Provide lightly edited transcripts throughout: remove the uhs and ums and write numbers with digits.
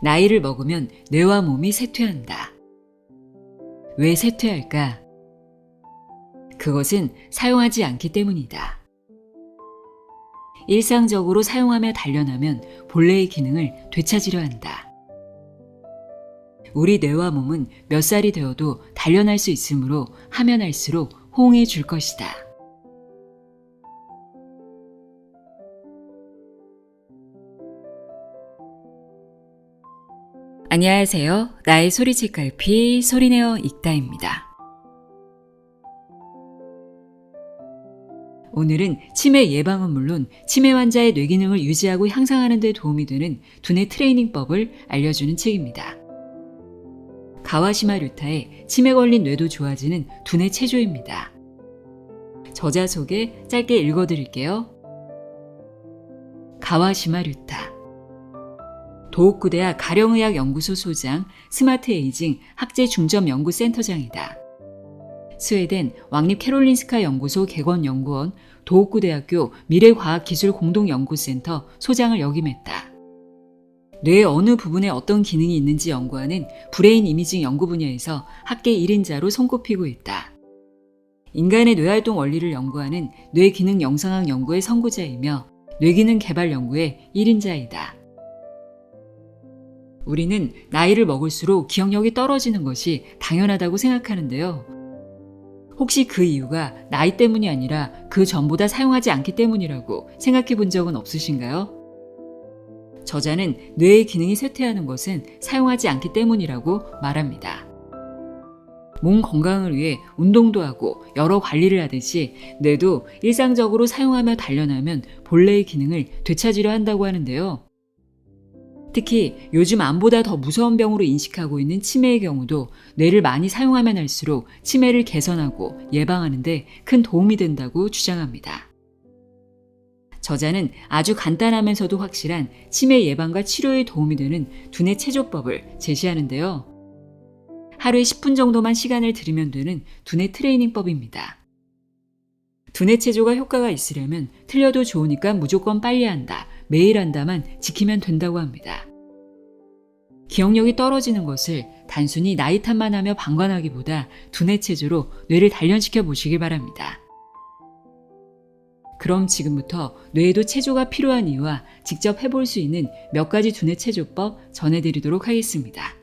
나이를 먹으면 뇌와 몸이 쇠퇴한다. 왜 쇠퇴할까? 그것은 사용하지 않기 때문이다. 일상적으로 사용하며 단련하면 본래의 기능을 되찾으려 한다. 우리 뇌와 몸은 몇 살이 되어도 단련할 수 있으므로 하면 할수록 호응해 줄 것이다. 안녕하세요. 나의 소리책 갈피 소리내어 읽다입니다. 오늘은 치매 예방은 물론 치매 환자의 뇌 기능을 유지하고 향상하는 데 도움이 되는 두뇌 트레이닝법을 알려주는 책입니다. 가와시마 류타의 치매 걸린 뇌도 좋아지는 두뇌 체조입니다. 저자 소개 짧게 읽어드릴게요. 가와시마 류타, 도호쿠대학 가령의학연구소 소장, 스마트 에이징 학제중점연구센터장이다. 스웨덴 왕립 캐롤린스카 연구소 개건연구원, 도호쿠대학교 미래과학기술공동연구센터 소장을 역임했다. 뇌의 어느 부분에 어떤 기능이 있는지 연구하는 브레인 이미징 연구 분야에서 학계 1인자로 손꼽히고 있다. 인간의 뇌활동 원리를 연구하는 뇌기능 영상학 연구의 선구자이며 뇌기능 개발 연구의 1인자이다. 우리는 나이를 먹을수록 기억력이 떨어지는 것이 당연하다고 생각하는데요. 혹시 그 이유가 나이 때문이 아니라 그 전보다 사용하지 않기 때문이라고 생각해 본 적은 없으신가요? 저자는 뇌의 기능이 쇠퇴하는 것은 사용하지 않기 때문이라고 말합니다. 몸 건강을 위해 운동도 하고 여러 관리를 하듯이 뇌도 일상적으로 사용하며 단련하면 본래의 기능을 되찾으려 한다고 하는데요. 특히 요즘 암보다 더 무서운 병으로 인식하고 있는 치매의 경우도 뇌를 많이 사용하면 할수록 치매를 개선하고 예방하는 데 큰 도움이 된다고 주장합니다. 저자는 아주 간단하면서도 확실한 치매 예방과 치료에 도움이 되는 두뇌 체조법을 제시하는데요. 하루에 10분 정도만 시간을 들이면 되는 두뇌 트레이닝법입니다. 두뇌 체조가 효과가 있으려면 틀려도 좋으니까 무조건 빨리 한다, 매일 한다만 지키면 된다고 합니다. 기억력이 떨어지는 것을 단순히 나이 탓만 하며 방관하기보다 두뇌 체조로 뇌를 단련시켜 보시길 바랍니다. 그럼 지금부터 뇌에도 체조가 필요한 이유와 직접 해볼 수 있는 몇 가지 두뇌 체조법 전해드리도록 하겠습니다.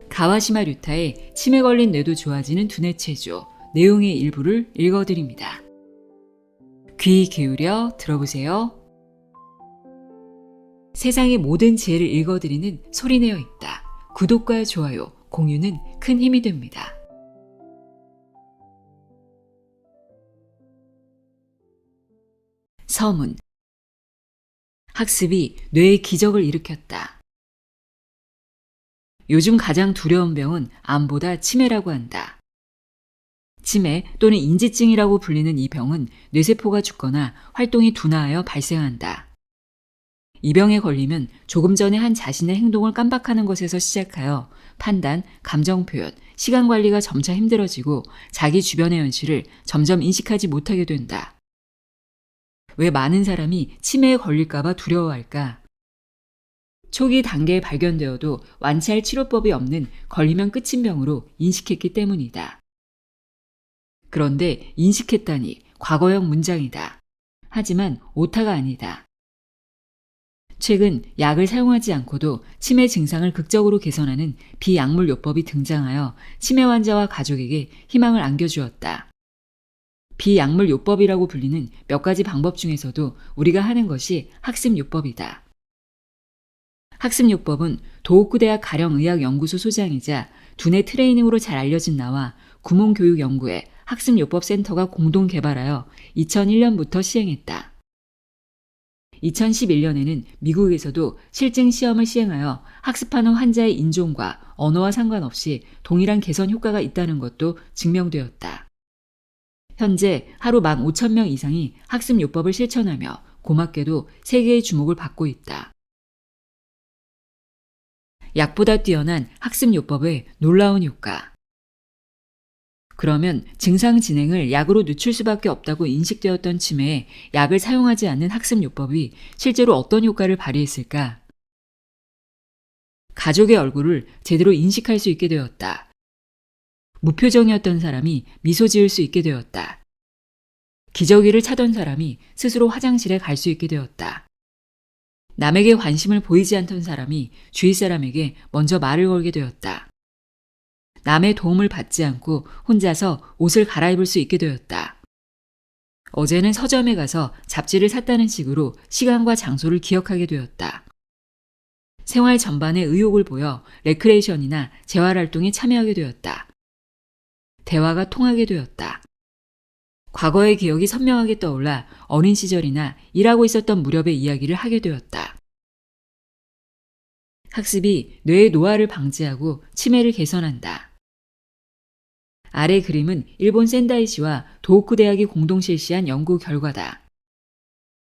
가와시마 류타의 치매 걸린 뇌도 좋아지는 두뇌 체조, 내용의 일부를 읽어드립니다. 귀 기울여 들어보세요. 세상의 모든 지혜를 읽어드리는 소리내어 읽다. 구독과 좋아요, 공유는 큰 힘이 됩니다. 서문. 학습이 뇌의 기적을 일으켰다. 요즘 가장 두려운 병은 암보다 치매라고 한다. 치매 또는 인지증이라고 불리는 이 병은 뇌세포가 죽거나 활동이 둔화하여 발생한다. 이 병에 걸리면 조금 전에 한 자신의 행동을 깜빡하는 것에서 시작하여 판단, 감정 표현, 시간 관리가 점차 힘들어지고 자기 주변의 현실을 점점 인식하지 못하게 된다. 왜 많은 사람이 치매에 걸릴까봐 두려워할까? 초기 단계에 발견되어도 완치할 치료법이 없는 걸리면 끝인 병으로 인식했기 때문이다. 그런데 인식했다니 과거형 문장이다. 하지만 오타가 아니다. 최근 약을 사용하지 않고도 치매 증상을 극적으로 개선하는 비약물요법이 등장하여 치매 환자와 가족에게 희망을 안겨주었다. 비약물요법이라고 불리는 몇 가지 방법 중에서도 우리가 하는 것이 학습요법이다. 학습요법은 도호쿠대학 가령의학연구소 소장이자 두뇌 트레이닝으로 잘 알려진 나와 구몬교육연구회 학습요법센터가 공동 개발하여 2001년부터 시행했다. 2011년에는 미국에서도 실증 시험을 시행하여 학습하는 환자의 인종과 언어와 상관없이 동일한 개선 효과가 있다는 것도 증명되었다. 현재 하루 15,000명 이상이 학습요법을 실천하며 고맙게도 세계의 주목을 받고 있다. 약보다 뛰어난 학습요법의 놀라운 효과. 그러면 증상 진행을 약으로 늦출 수밖에 없다고 인식되었던 치매에 약을 사용하지 않는 학습요법이 실제로 어떤 효과를 발휘했을까? 가족의 얼굴을 제대로 인식할 수 있게 되었다. 무표정이었던 사람이 미소 지을 수 있게 되었다. 기저귀를 차던 사람이 스스로 화장실에 갈 수 있게 되었다. 남에게 관심을 보이지 않던 사람이 주위 사람에게 먼저 말을 걸게 되었다. 남의 도움을 받지 않고 혼자서 옷을 갈아입을 수 있게 되었다. 어제는 서점에 가서 잡지를 샀다는 식으로 시간과 장소를 기억하게 되었다. 생활 전반에 의욕을 보여 레크레이션이나 재활활동에 참여하게 되었다. 대화가 통하게 되었다. 과거의 기억이 선명하게 떠올라 어린 시절이나 일하고 있었던 무렵의 이야기를 하게 되었다. 학습이 뇌의 노화를 방지하고 치매를 개선한다. 아래 그림은 일본 센다이시와 도호쿠 대학이 공동 실시한 연구 결과다.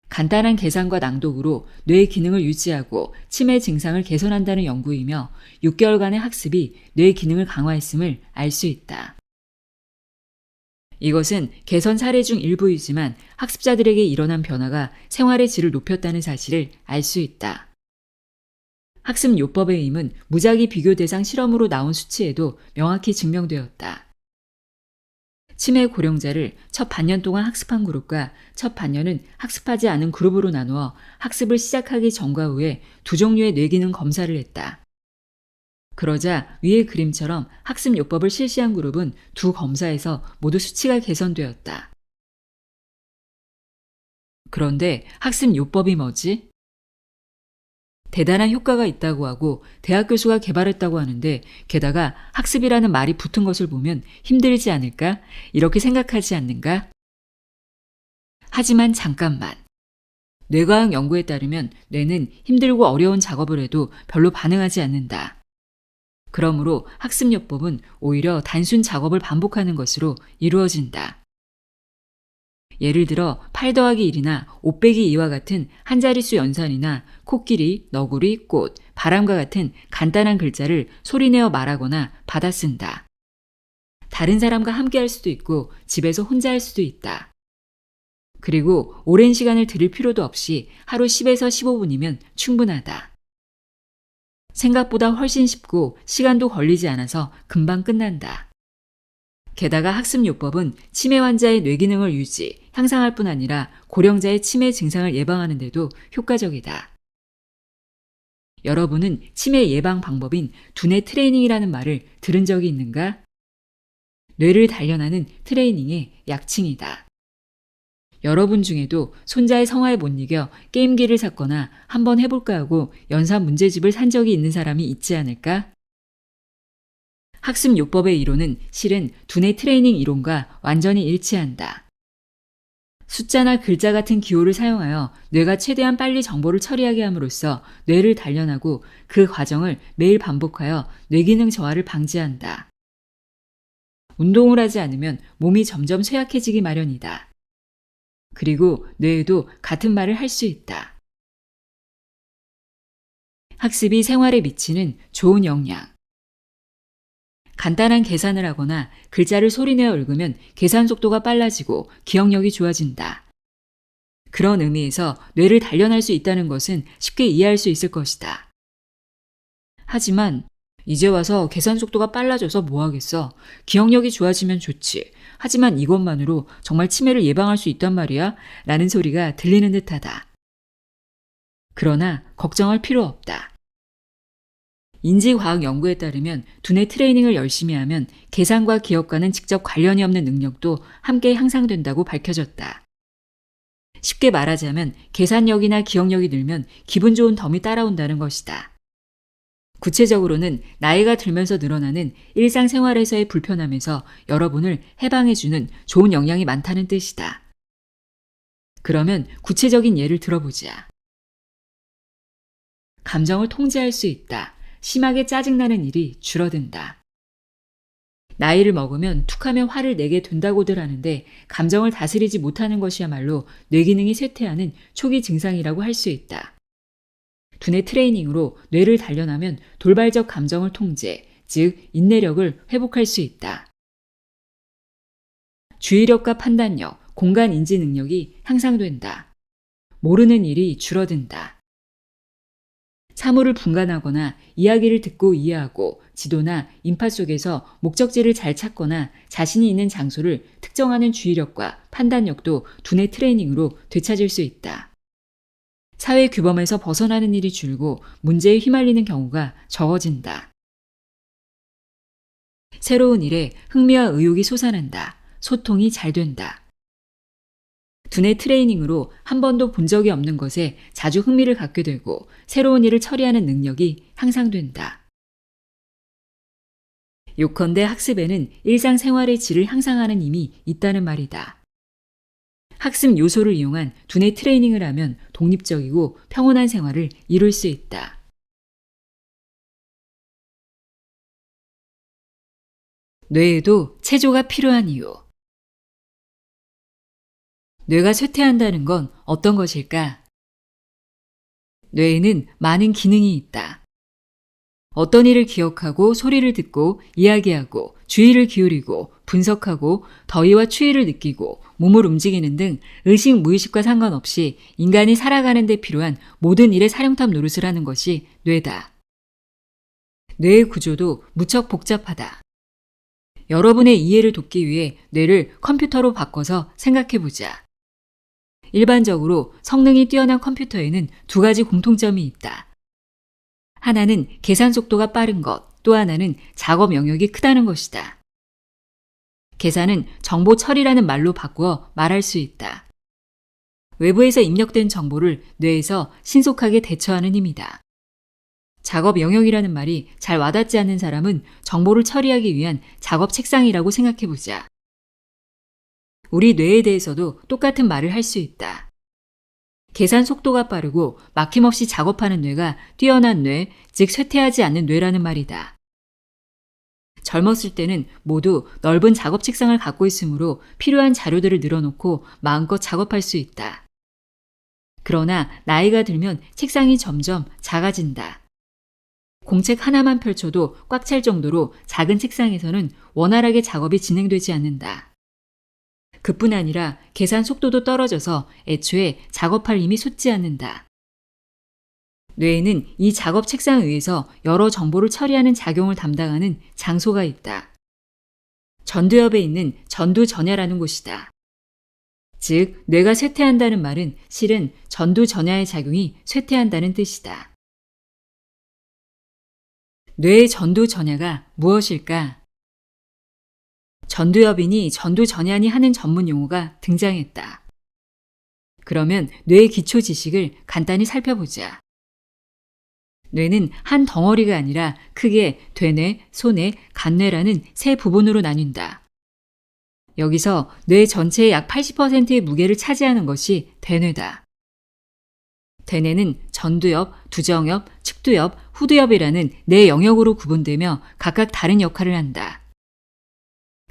간단한 계산과 낭독으로 뇌의 기능을 유지하고 치매 증상을 개선한다는 연구이며 6개월간의 학습이 뇌의 기능을 강화했음을 알 수 있다. 이것은 개선 사례 중 일부이지만 학습자들에게 일어난 변화가 생활의 질을 높였다는 사실을 알 수 있다. 학습 요법의 힘은 무작위 비교 대상 실험으로 나온 수치에도 명확히 증명되었다. 치매 고령자를 첫 반년 동안 학습한 그룹과 첫 반년은 학습하지 않은 그룹으로 나누어 학습을 시작하기 전과 후에 두 종류의 뇌기능 검사를 했다. 그러자 위의 그림처럼 학습 요법을 실시한 그룹은 두 검사에서 모두 수치가 개선되었다. 그런데 학습 요법이 뭐지? 대단한 효과가 있다고 하고 대학 교수가 개발했다고 하는데 게다가 학습이라는 말이 붙은 것을 보면 힘들지 않을까? 이렇게 생각하지 않는가? 하지만 잠깐만. 뇌과학 연구에 따르면 뇌는 힘들고 어려운 작업을 해도 별로 반응하지 않는다. 그러므로 학습요법은 오히려 단순 작업을 반복하는 것으로 이루어진다. 예를 들어 8 더하기 1이나 5 빼기 2와 같은 한자릿수 연산이나 코끼리, 너구리, 꽃, 바람과 같은 간단한 글자를 소리내어 말하거나 받아 쓴다. 다른 사람과 함께 할 수도 있고 집에서 혼자 할 수도 있다. 그리고 오랜 시간을 들일 필요도 없이 하루 10에서 15분이면 충분하다. 생각보다 훨씬 쉽고 시간도 걸리지 않아서 금방 끝난다. 게다가 학습요법은 치매 환자의 뇌기능을 유지, 향상할 뿐 아니라 고령자의 치매 증상을 예방하는 데도 효과적이다. 여러분은 치매 예방 방법인 두뇌 트레이닝이라는 말을 들은 적이 있는가? 뇌를 단련하는 트레이닝의 약칭이다. 여러분 중에도 손자의 성화에 못 이겨 게임기를 샀거나 한번 해볼까 하고 연산 문제집을 산 적이 있는 사람이 있지 않을까? 학습 요법의 이론은 실은 두뇌 트레이닝 이론과 완전히 일치한다. 숫자나 글자 같은 기호를 사용하여 뇌가 최대한 빨리 정보를 처리하게 함으로써 뇌를 단련하고 그 과정을 매일 반복하여 뇌기능 저하를 방지한다. 운동을 하지 않으면 몸이 점점 쇠약해지기 마련이다. 그리고 뇌에도 같은 말을 할 수 있다. 학습이 생활에 미치는 좋은 영향. 간단한 계산을 하거나 글자를 소리내어 읽으면 계산 속도가 빨라지고 기억력이 좋아진다. 그런 의미에서 뇌를 단련할 수 있다는 것은 쉽게 이해할 수 있을 것이다. 하지만 이제 와서 계산 속도가 빨라져서 뭐 하겠어? 기억력이 좋아지면 좋지. 하지만 이것만으로 정말 치매를 예방할 수 있단 말이야? 라는 소리가 들리는 듯하다. 그러나 걱정할 필요 없다. 인지과학 연구에 따르면 두뇌 트레이닝을 열심히 하면 계산과 기억과는 직접 관련이 없는 능력도 함께 향상된다고 밝혀졌다. 쉽게 말하자면 계산력이나 기억력이 늘면 기분 좋은 덤이 따라온다는 것이다. 구체적으로는 나이가 들면서 늘어나는 일상생활에서의 불편함에서 여러분을 해방해주는 좋은 영향이 많다는 뜻이다. 그러면 구체적인 예를 들어보자. 감정을 통제할 수 있다. 심하게 짜증나는 일이 줄어든다. 나이를 먹으면 툭하면 화를 내게 된다고들 하는데 감정을 다스리지 못하는 것이야말로 뇌기능이 쇠퇴하는 초기 증상이라고 할 수 있다. 두뇌 트레이닝으로 뇌를 단련하면 돌발적 감정을 통제, 즉 인내력을 회복할 수 있다. 주의력과 판단력, 공간 인지 능력이 향상된다. 모르는 일이 줄어든다. 사물을 분간하거나 이야기를 듣고 이해하고 지도나 인파 속에서 목적지를 잘 찾거나 자신이 있는 장소를 특정하는 주의력과 판단력도 두뇌 트레이닝으로 되찾을 수 있다. 사회 규범에서 벗어나는 일이 줄고 문제에 휘말리는 경우가 적어진다. 새로운 일에 흥미와 의욕이 솟아난다. 소통이 잘 된다. 두뇌 트레이닝으로 한 번도 본 적이 없는 것에 자주 흥미를 갖게 되고 새로운 일을 처리하는 능력이 향상된다. 요컨대 학습에는 일상생활의 질을 향상하는 힘이 있다는 말이다. 학습 요소를 이용한 두뇌 트레이닝을 하면 독립적이고 평온한 생활을 이룰 수 있다. 뇌에도 체조가 필요한 이유. 뇌가 쇠퇴한다는 건 어떤 것일까? 뇌에는 많은 기능이 있다. 어떤 일을 기억하고 소리를 듣고 이야기하고 주의를 기울이고 분석하고 더위와 추위를 느끼고 몸을 움직이는 등 의식 무의식과 상관없이 인간이 살아가는 데 필요한 모든 일의 사령탑 노릇을 하는 것이 뇌다. 뇌의 구조도 무척 복잡하다. 여러분의 이해를 돕기 위해 뇌를 컴퓨터로 바꿔서 생각해보자. 일반적으로 성능이 뛰어난 컴퓨터에는 두 가지 공통점이 있다. 하나는 계산 속도가 빠른 것, 또 하나는 작업 영역이 크다는 것이다. 계산은 정보 처리라는 말로 바꾸어 말할 수 있다. 외부에서 입력된 정보를 뇌에서 신속하게 대처하는 힘이다. 작업 영역이라는 말이 잘 와닿지 않는 사람은 정보를 처리하기 위한 작업 책상이라고 생각해보자. 우리 뇌에 대해서도 똑같은 말을 할 수 있다. 계산 속도가 빠르고 막힘없이 작업하는 뇌가 뛰어난 뇌, 즉 쇠퇴하지 않는 뇌라는 말이다. 젊었을 때는 모두 넓은 작업 책상을 갖고 있으므로 필요한 자료들을 늘어놓고 마음껏 작업할 수 있다. 그러나 나이가 들면 책상이 점점 작아진다. 공책 하나만 펼쳐도 꽉 찰 정도로 작은 책상에서는 원활하게 작업이 진행되지 않는다. 그뿐 아니라 계산 속도도 떨어져서 애초에 작업할 힘이 솟지 않는다. 뇌에는 이 작업 책상에 의해서 여러 정보를 처리하는 작용을 담당하는 장소가 있다. 전두엽에 있는 전두전야라는 곳이다. 즉, 뇌가 쇠퇴한다는 말은 실은 전두전야의 작용이 쇠퇴한다는 뜻이다. 뇌의 전두전야가 무엇일까? 전두엽이니 전두전야니 하는 전문 용어가 등장했다. 그러면 뇌의 기초 지식을 간단히 살펴보자. 뇌는 한 덩어리가 아니라 크게 대뇌, 소뇌, 간뇌라는 세 부분으로 나뉜다. 여기서 뇌 전체의 약 80%의 무게를 차지하는 것이 대뇌다. 대뇌는 전두엽, 두정엽, 측두엽, 후두엽이라는 네 영역으로 구분되며 각각 다른 역할을 한다.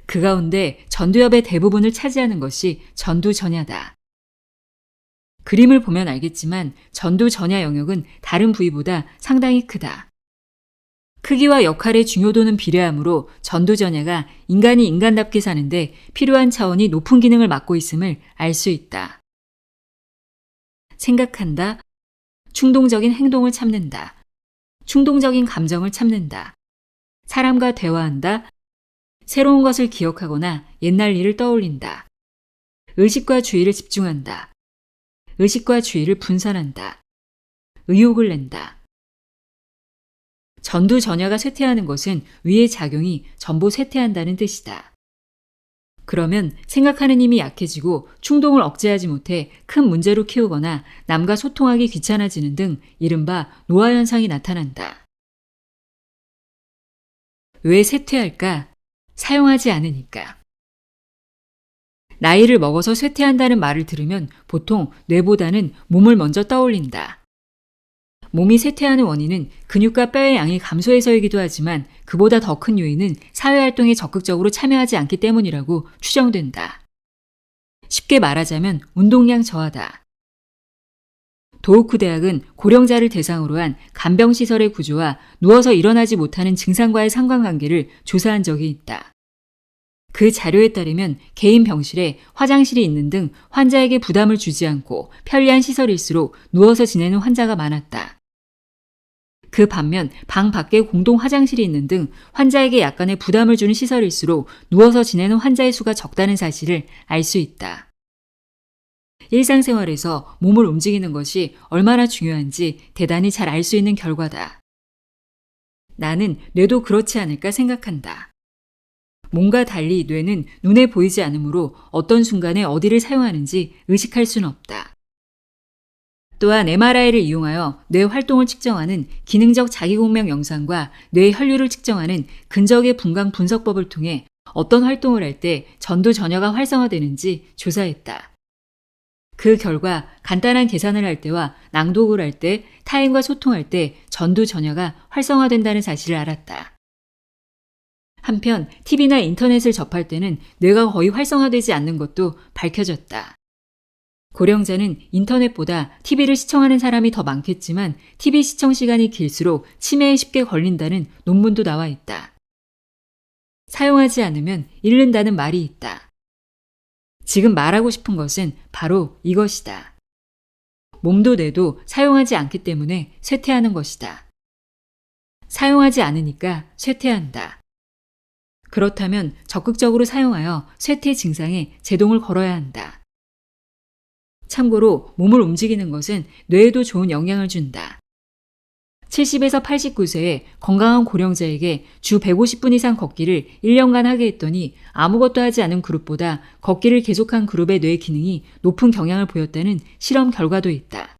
그 가운데 전두엽의 대부분을 차지하는 것이 전두전야다. 그림을 보면 알겠지만 전두전야 영역은 다른 부위보다 상당히 크다. 크기와 역할의 중요도는 비례하므로 전두전야가 인간이 인간답게 사는데 필요한 차원이 높은 기능을 맡고 있음을 알 수 있다. 생각한다. 충동적인 행동을 참는다. 충동적인 감정을 참는다. 사람과 대화한다. 새로운 것을 기억하거나 옛날 일을 떠올린다. 의식과 주의를 집중한다. 의식과 주의를 분산한다. 의욕을 낸다. 전두전야가 쇠퇴하는 것은 위의 작용이 전부 쇠퇴한다는 뜻이다. 그러면 생각하는 힘이 약해지고 충동을 억제하지 못해 큰 문제로 키우거나 남과 소통하기 귀찮아지는 등 이른바 노화 현상이 나타난다. 왜 쇠퇴할까? 사용하지 않으니까. 나이를 먹어서 쇠퇴한다는 말을 들으면 보통 뇌보다는 몸을 먼저 떠올린다. 몸이 쇠퇴하는 원인은 근육과 뼈의 양이 감소해서이기도 하지만 그보다 더 큰 요인은 사회활동에 적극적으로 참여하지 않기 때문이라고 추정된다. 쉽게 말하자면 운동량 저하다. 도호쿠 대학은 고령자를 대상으로 한 간병시설의 구조와 누워서 일어나지 못하는 증상과의 상관관계를 조사한 적이 있다. 그 자료에 따르면 개인 병실에 화장실이 있는 등 환자에게 부담을 주지 않고 편리한 시설일수록 누워서 지내는 환자가 많았다. 그 반면 방 밖에 공동 화장실이 있는 등 환자에게 약간의 부담을 주는 시설일수록 누워서 지내는 환자의 수가 적다는 사실을 알 수 있다. 일상생활에서 몸을 움직이는 것이 얼마나 중요한지 대단히 잘 알 수 있는 결과다. 나는 뇌도 그렇지 않을까 생각한다. 몸과 달리 뇌는 눈에 보이지 않으므로 어떤 순간에 어디를 사용하는지 의식할 수는 없다. 또한 MRI를 이용하여 뇌 활동을 측정하는 기능적 자기공명 영상과 뇌 혈류를 측정하는 근적의 분광 분석법을 통해 어떤 활동을 할 때 전두 전야가 활성화되는지 조사했다. 그 결과 간단한 계산을 할 때와 낭독을 할 때, 타인과 소통할 때 전두 전야가 활성화된다는 사실을 알았다. 한편 TV나 인터넷을 접할 때는 뇌가 거의 활성화되지 않는 것도 밝혀졌다. 고령자는 인터넷보다 TV를 시청하는 사람이 더 많겠지만 TV 시청 시간이 길수록 치매에 쉽게 걸린다는 논문도 나와 있다. 사용하지 않으면 잃는다는 말이 있다. 지금 말하고 싶은 것은 바로 이것이다. 몸도 뇌도 사용하지 않기 때문에 쇠퇴하는 것이다. 사용하지 않으니까 쇠퇴한다. 그렇다면 적극적으로 사용하여 쇠퇴 증상에 제동을 걸어야 한다. 참고로 몸을 움직이는 것은 뇌에도 좋은 영향을 준다. 70에서 89세의 건강한 고령자에게 주 150분 이상 걷기를 1년간 하게 했더니 아무것도 하지 않은 그룹보다 걷기를 계속한 그룹의 뇌 기능이 높은 경향을 보였다는 실험 결과도 있다.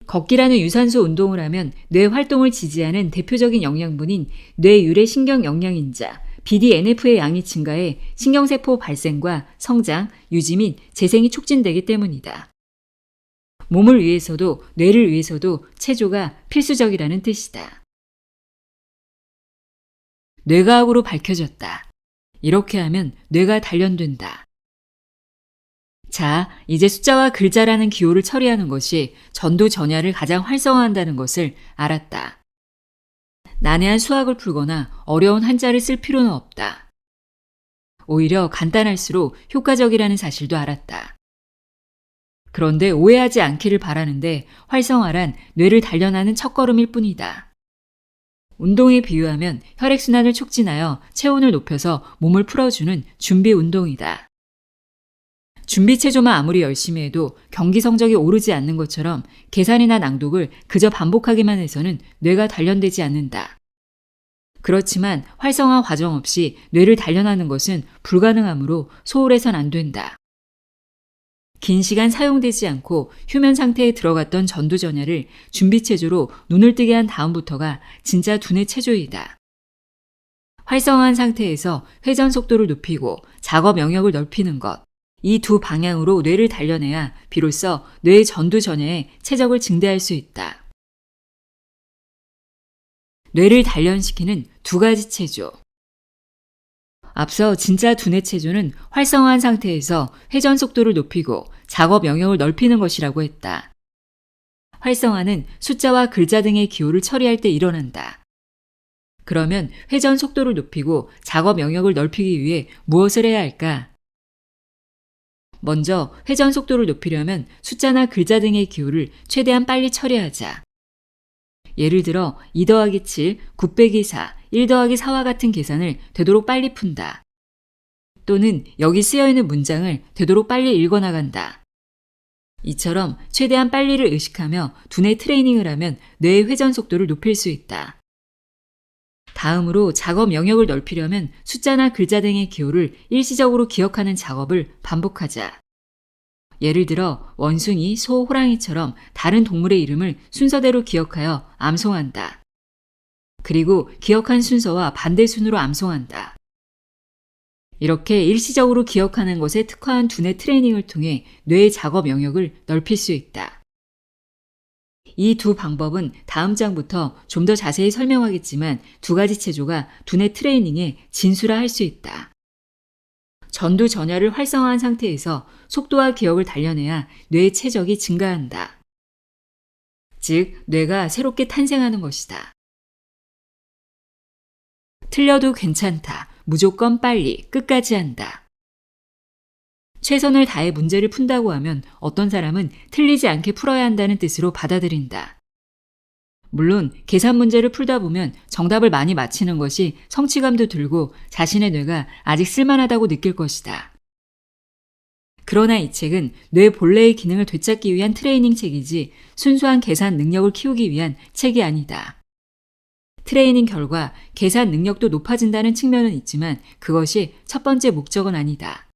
걷기라는 유산소 운동을 하면 뇌 활동을 지지하는 대표적인 영양분인 뇌유래 신경 영양인자 BDNF의 양이 증가해 신경세포 발생과 성장, 유지 및 재생이 촉진되기 때문이다. 몸을 위해서도 뇌를 위해서도 체조가 필수적이라는 뜻이다. 뇌과학으로 밝혀졌다. 이렇게 하면 뇌가 단련된다. 자, 이제 숫자와 글자라는 기호를 처리하는 것이 전두 전야를 가장 활성화한다는 것을 알았다. 난해한 수학을 풀거나 어려운 한자를 쓸 필요는 없다. 오히려 간단할수록 효과적이라는 사실도 알았다. 그런데 오해하지 않기를 바라는데 활성화란 뇌를 단련하는 첫걸음일 뿐이다. 운동에 비유하면 혈액순환을 촉진하여 체온을 높여서 몸을 풀어주는 준비 운동이다. 준비 체조만 아무리 열심히 해도 경기 성적이 오르지 않는 것처럼 계산이나 낭독을 그저 반복하기만 해서는 뇌가 단련되지 않는다. 그렇지만 활성화 과정 없이 뇌를 단련하는 것은 불가능하므로 소홀해선 안 된다. 긴 시간 사용되지 않고 휴면 상태에 들어갔던 전두 전야를 준비 체조로 눈을 뜨게 한 다음부터가 진짜 두뇌 체조이다. 활성화한 상태에서 회전 속도를 높이고 작업 영역을 넓히는 것, 이 두 방향으로 뇌를 단련해야 비로소 뇌의 전두 전야의 체적을 증대할 수 있다. 뇌를 단련시키는 두 가지 체조. 앞서 진짜 두뇌 체조는 활성화한 상태에서 회전 속도를 높이고 작업 영역을 넓히는 것이라고 했다. 활성화는 숫자와 글자 등의 기호를 처리할 때 일어난다. 그러면 회전 속도를 높이고 작업 영역을 넓히기 위해 무엇을 해야 할까? 먼저 회전 속도를 높이려면 숫자나 글자 등의 기호를 최대한 빨리 처리하자. 예를 들어 2 더하기 7, 9 빼기 4, 1 더하기 4와 같은 계산을 되도록 빨리 푼다. 또는 여기 쓰여있는 문장을 되도록 빨리 읽어나간다. 이처럼 최대한 빨리를 의식하며 두뇌 트레이닝을 하면 뇌의 회전 속도를 높일 수 있다. 다음으로 작업 영역을 넓히려면 숫자나 글자 등의 기호를 일시적으로 기억하는 작업을 반복하자. 예를 들어 원숭이, 소, 호랑이처럼 다른 동물의 이름을 순서대로 기억하여 암송한다. 그리고 기억한 순서와 반대 순으로 암송한다. 이렇게 일시적으로 기억하는 것에 특화한 두뇌 트레이닝을 통해 뇌의 작업 영역을 넓힐 수 있다. 이 두 방법은 다음 장부터 좀 더 자세히 설명하겠지만 두 가지 체조가 두뇌 트레이닝의 진수라 할 수 있다. 전두 전야를 활성화한 상태에서 속도와 기억을 단련해야 뇌의 체적이 증가한다. 즉, 뇌가 새롭게 탄생하는 것이다. 틀려도 괜찮다. 무조건 빨리, 끝까지 한다. 최선을 다해 문제를 푼다고 하면 어떤 사람은 틀리지 않게 풀어야 한다는 뜻으로 받아들인다. 물론 계산 문제를 풀다 보면 정답을 많이 맞히는 것이 성취감도 들고 자신의 뇌가 아직 쓸만하다고 느낄 것이다. 그러나 이 책은 뇌 본래의 기능을 되찾기 위한 트레이닝 책이지 순수한 계산 능력을 키우기 위한 책이 아니다. 트레이닝 결과 계산 능력도 높아진다는 측면은 있지만 그것이 첫 번째 목적은 아니다.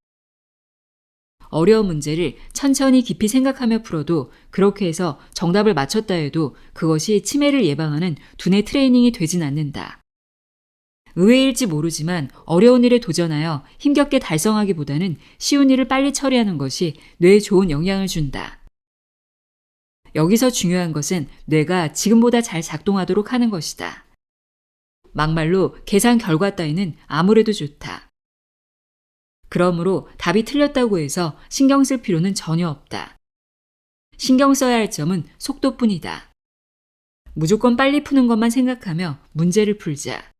어려운 문제를 천천히 깊이 생각하며 풀어도 그렇게 해서 정답을 맞췄다 해도 그것이 치매를 예방하는 두뇌 트레이닝이 되진 않는다. 의외일지 모르지만 어려운 일에 도전하여 힘겹게 달성하기보다는 쉬운 일을 빨리 처리하는 것이 뇌에 좋은 영향을 준다. 여기서 중요한 것은 뇌가 지금보다 잘 작동하도록 하는 것이다. 막말로 계산 결과 따위는 아무래도 좋다. 그러므로 답이 틀렸다고 해서 신경 쓸 필요는 전혀 없다. 신경 써야 할 점은 속도뿐이다. 무조건 빨리 푸는 것만 생각하며 문제를 풀자.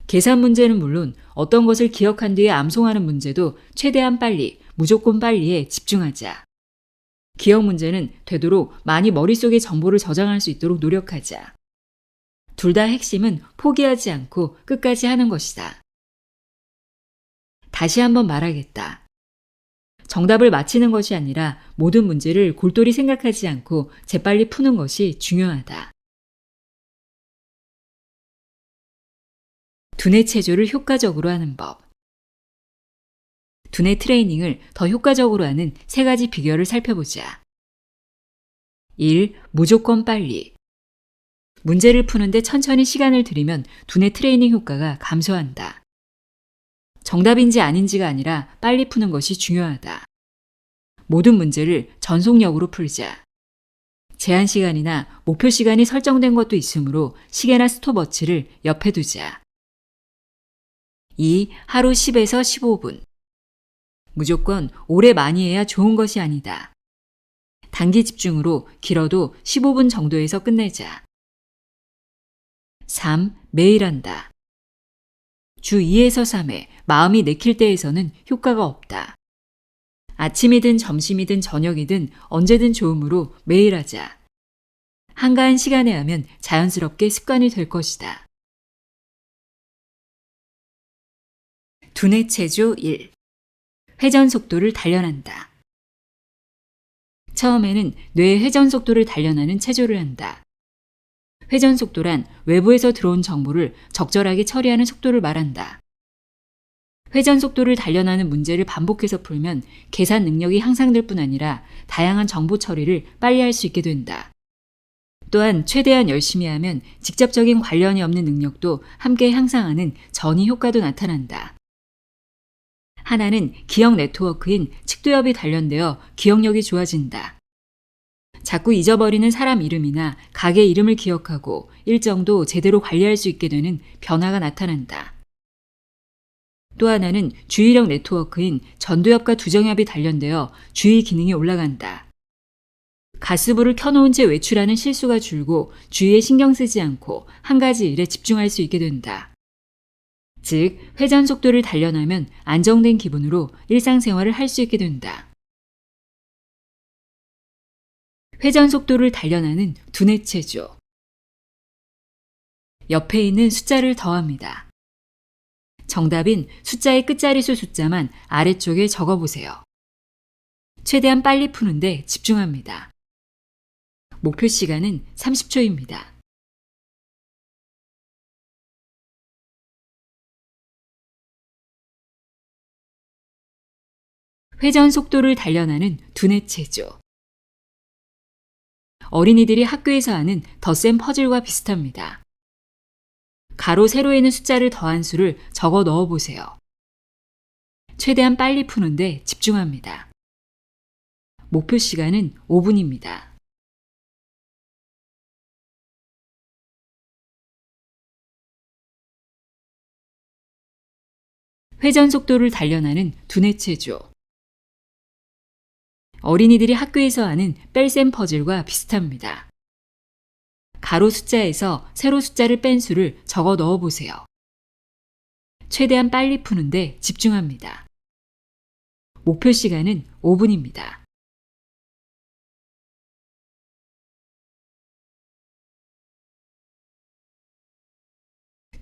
계산 문제는 물론 어떤 것을 기억한 뒤에 암송하는 문제도 최대한 빨리, 무조건 빨리에 집중하자. 기억 문제는 되도록 많이 머릿속에 정보를 저장할 수 있도록 노력하자. 둘 다 핵심은 포기하지 않고 끝까지 하는 것이다. 다시 한번 말하겠다. 정답을 맞히는 것이 아니라 모든 문제를 골똘히 생각하지 않고 재빨리 푸는 것이 중요하다. 두뇌 체조를 효과적으로 하는 법. 두뇌 트레이닝을 더 효과적으로 하는 3가지 비결을 살펴보자. 1. 무조건 빨리. 문제를 푸는데 천천히 시간을 들이면 두뇌 트레이닝 효과가 감소한다. 정답인지 아닌지가 아니라 빨리 푸는 것이 중요하다. 모든 문제를 전속력으로 풀자. 제한 시간이나 목표 시간이 설정된 것도 있으므로 시계나 스톱워치를 옆에 두자. 2. 하루 10에서 15분. 무조건 오래 많이 해야 좋은 것이 아니다. 단기 집중으로 길어도 15분 정도에서 끝내자. 3. 매일 한다. 주 2에서 3회 마음이 내킬 때에서는 효과가 없다. 아침이든 점심이든 저녁이든 언제든 좋으므로 매일 하자. 한가한 시간에 하면 자연스럽게 습관이 될 것이다. 두뇌 체조 1. 회전 속도를 단련한다. 처음에는 뇌의 회전 속도를 단련하는 체조를 한다. 회전 속도란 외부에서 들어온 정보를 적절하게 처리하는 속도를 말한다. 회전 속도를 단련하는 문제를 반복해서 풀면 계산 능력이 향상될 뿐 아니라 다양한 정보 처리를 빨리 할 수 있게 된다. 또한 최대한 열심히 하면 직접적인 관련이 없는 능력도 함께 향상하는 전이 효과도 나타난다. 하나는 기억 네트워크인 측두엽이 단련되어 기억력이 좋아진다. 자꾸 잊어버리는 사람 이름이나 가게 이름을 기억하고 일정도 제대로 관리할 수 있게 되는 변화가 나타난다. 또 하나는 주의력 네트워크인 전두엽과 두정엽이 단련되어 주의 기능이 올라간다. 가스불을 켜놓은 채 외출하는 실수가 줄고 주의에 신경 쓰지 않고 한 가지 일에 집중할 수 있게 된다. 즉, 회전 속도를 단련하면 안정된 기분으로 일상생활을 할 수 있게 된다. 회전 속도를 단련하는 두뇌 체조. 옆에 있는 숫자를 더합니다. 정답인 숫자의 끝자리수 숫자만 아래쪽에 적어보세요. 최대한 빨리 푸는데 집중합니다. 목표 시간은 30초입니다. 회전 속도를 단련하는 두뇌 체조. 어린이들이 학교에서 하는 덧셈 퍼즐과 비슷합니다. 가로 세로에는 숫자를 더한 수를 적어 넣어 보세요. 최대한 빨리 푸는데 집중합니다. 목표 시간은 5분입니다. 회전 속도를 단련하는 두뇌 체조. 어린이들이 학교에서 하는 뺄셈 퍼즐과 비슷합니다. 가로 숫자에서 세로 숫자를 뺀 수를 적어 넣어 보세요. 최대한 빨리 푸는데 집중합니다. 목표 시간은 5분입니다.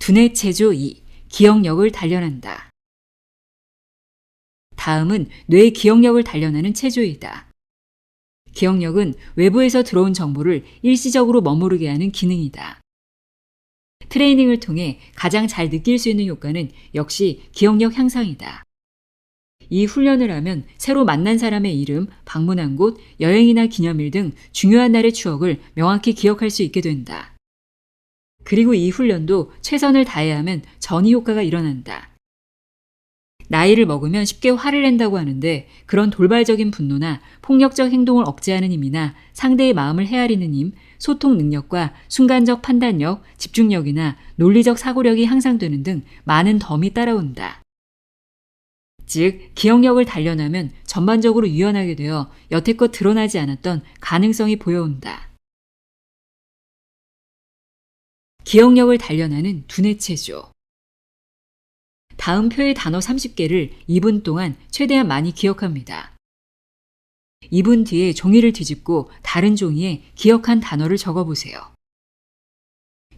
두뇌 체조 2. 기억력을 단련한다. 다음은 뇌의 기억력을 단련하는 체조이다. 기억력은 외부에서 들어온 정보를 일시적으로 머무르게 하는 기능이다. 트레이닝을 통해 가장 잘 느낄 수 있는 효과는 역시 기억력 향상이다. 이 훈련을 하면 새로 만난 사람의 이름, 방문한 곳, 여행이나 기념일 등 중요한 날의 추억을 명확히 기억할 수 있게 된다. 그리고 이 훈련도 최선을 다해야 하면 전이 효과가 일어난다. 나이를 먹으면 쉽게 화를 낸다고 하는데 그런 돌발적인 분노나 폭력적 행동을 억제하는 힘이나 상대의 마음을 헤아리는 힘, 소통 능력과 순간적 판단력, 집중력이나 논리적 사고력이 향상되는 등 많은 덤이 따라온다. 즉, 기억력을 단련하면 전반적으로 유연하게 되어 여태껏 드러나지 않았던 가능성이 보여온다. 기억력을 단련하는 두뇌 체조. 다음 표의 단어 30개를 2분 동안 최대한 많이 기억합니다. 2분 뒤에 종이를 뒤집고 다른 종이에 기억한 단어를 적어보세요.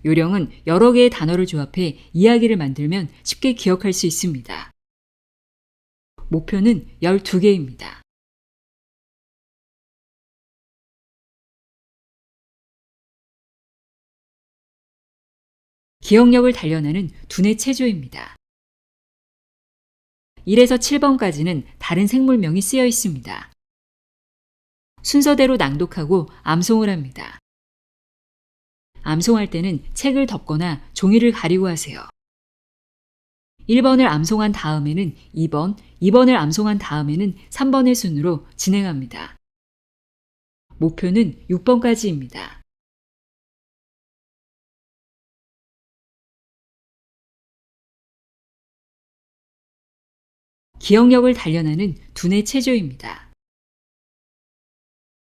요령은 여러 개의 단어를 조합해 이야기를 만들면 쉽게 기억할 수 있습니다. 목표는 12개입니다. 기억력을 단련하는 두뇌 체조입니다. 1에서 7번까지는 다른 생물명이 쓰여 있습니다. 순서대로 낭독하고 암송을 합니다. 암송할 때는 책을 덮거나 종이를 가리고 하세요. 1번을 암송한 다음에는 2번, 2번을 암송한 다음에는 3번의 순으로 진행합니다. 목표는 6번까지입니다. 기억력을 단련하는 두뇌 체조입니다.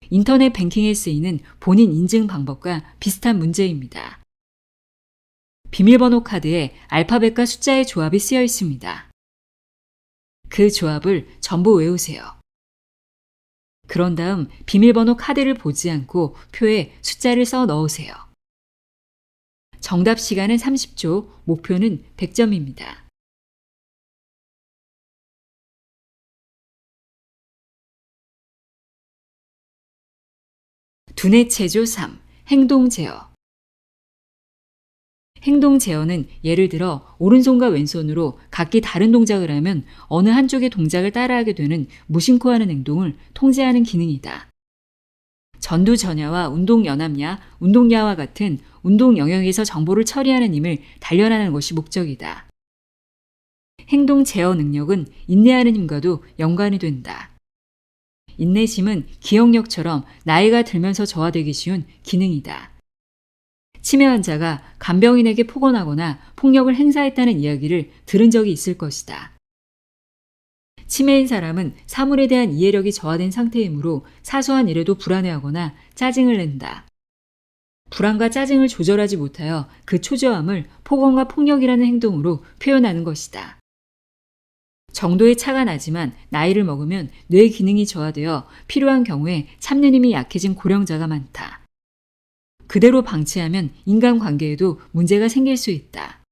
인터넷 뱅킹에 쓰이는 본인 인증 방법과 비슷한 문제입니다. 비밀번호 카드에 알파벳과 숫자의 조합이 쓰여 있습니다. 그 조합을 전부 외우세요. 그런 다음 비밀번호 카드를 보지 않고 표에 숫자를 써 넣으세요. 정답 시간은 30초, 목표는 100점입니다. 두뇌 체조 3. 행동 제어. 행동 제어는 예를 들어 오른손과 왼손으로 각기 다른 동작을 하면 어느 한쪽의 동작을 따라하게 되는 무심코 하는 행동을 통제하는 기능이다. 전두전야와 운동연합야, 운동야와 같은 운동 영역에서 정보를 처리하는 힘을 단련하는 것이 목적이다. 행동 제어 능력은 인내하는 힘과도 연관이 된다. 인내심은 기억력처럼 나이가 들면서 저하되기 쉬운 기능이다. 치매 환자가 간병인에게 폭언하거나 폭력을 행사했다는 이야기를 들은 적이 있을 것이다. 치매인 사람은 사물에 대한 이해력이 저하된 상태이므로 사소한 일에도 불안해하거나 짜증을 낸다. 불안과 짜증을 조절하지 못하여 그 초조함을 폭언과 폭력이라는 행동으로 표현하는 것이다. 정도의 차가 나지만 나이를 먹으면 뇌 기능이 저하되어 필요한 경우에 참는 힘이 약해진 고령자가 많다. 그대로 방치하면 인간관계에도 문제가 생길 수 있다.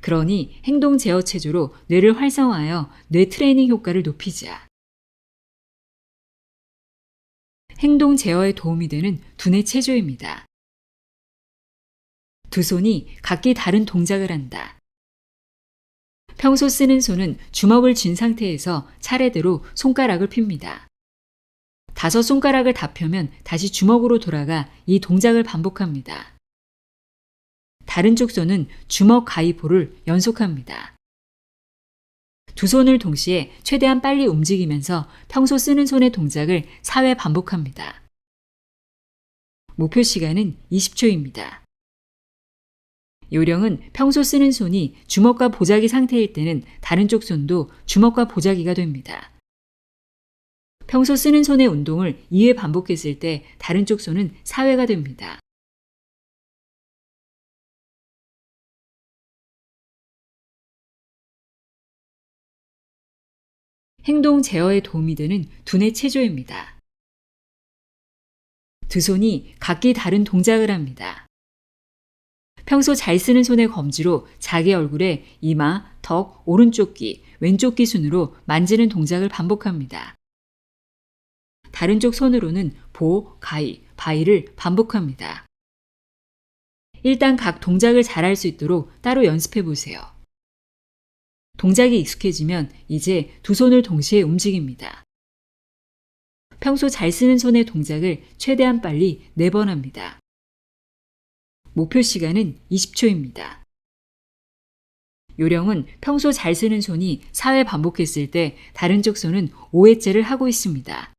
그러니 행동 제어 체조로 뇌를 활성화하여 뇌 트레이닝 효과를 높이자. 행동 제어에 도움이 되는 두뇌 체조입니다. 두 손이 각기 다른 동작을 한다. 평소 쓰는 손은 주먹을 쥔 상태에서 차례대로 손가락을 핍니다. 5손가락을 다 펴면 다시 주먹으로 돌아가 이 동작을 반복합니다. 다른 쪽 손은 주먹 가위포를 연속합니다. 두 손을 동시에 최대한 빨리 움직이면서 평소 쓰는 손의 동작을 4회 반복합니다. 목표 시간은 20초입니다. 요령은 평소 쓰는 손이 주먹과 보자기 상태일 때는 다른 쪽 손도 주먹과 보자기가 됩니다. 평소 쓰는 손의 운동을 2회 반복했을 때 다른 쪽 손은 4회가 됩니다. 행동 제어에 도움이 되는 두뇌 체조입니다. 두 손이 각기 다른 동작을 합니다. 평소 잘 쓰는 손의 검지로 자기 얼굴에 이마, 턱, 오른쪽 귀, 왼쪽 귀 순으로 만지는 동작을 반복합니다. 다른 쪽 손으로는 보, 가위, 바위를 반복합니다. 일단 각 동작을 잘할 수 있도록 따로 연습해 보세요. 동작이 익숙해지면 이제 두 손을 동시에 움직입니다. 평소 잘 쓰는 손의 동작을 최대한 빨리 4번 합니다. 목표 시간은 20초입니다. 요령은 평소 잘 쓰는 손이 4회 반복했을 때 다른 쪽 손은 5회째를 하고 있습니다.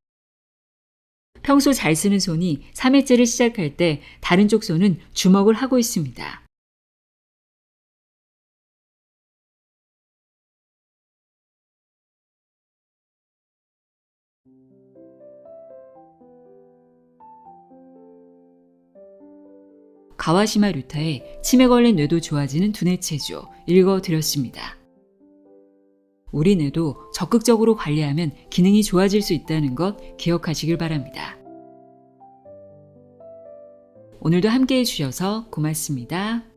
평소 잘 쓰는 손이 3회째를 시작할 때 다른 쪽 손은 주먹을 하고 있습니다. 가와시마 류타의 치매 걸린 뇌도 좋아지는 두뇌 체조 읽어드렸습니다. 우리 뇌도 적극적으로 관리하면 기능이 좋아질 수 있다는 것 기억하시길 바랍니다. 오늘도 함께해 주셔서 고맙습니다.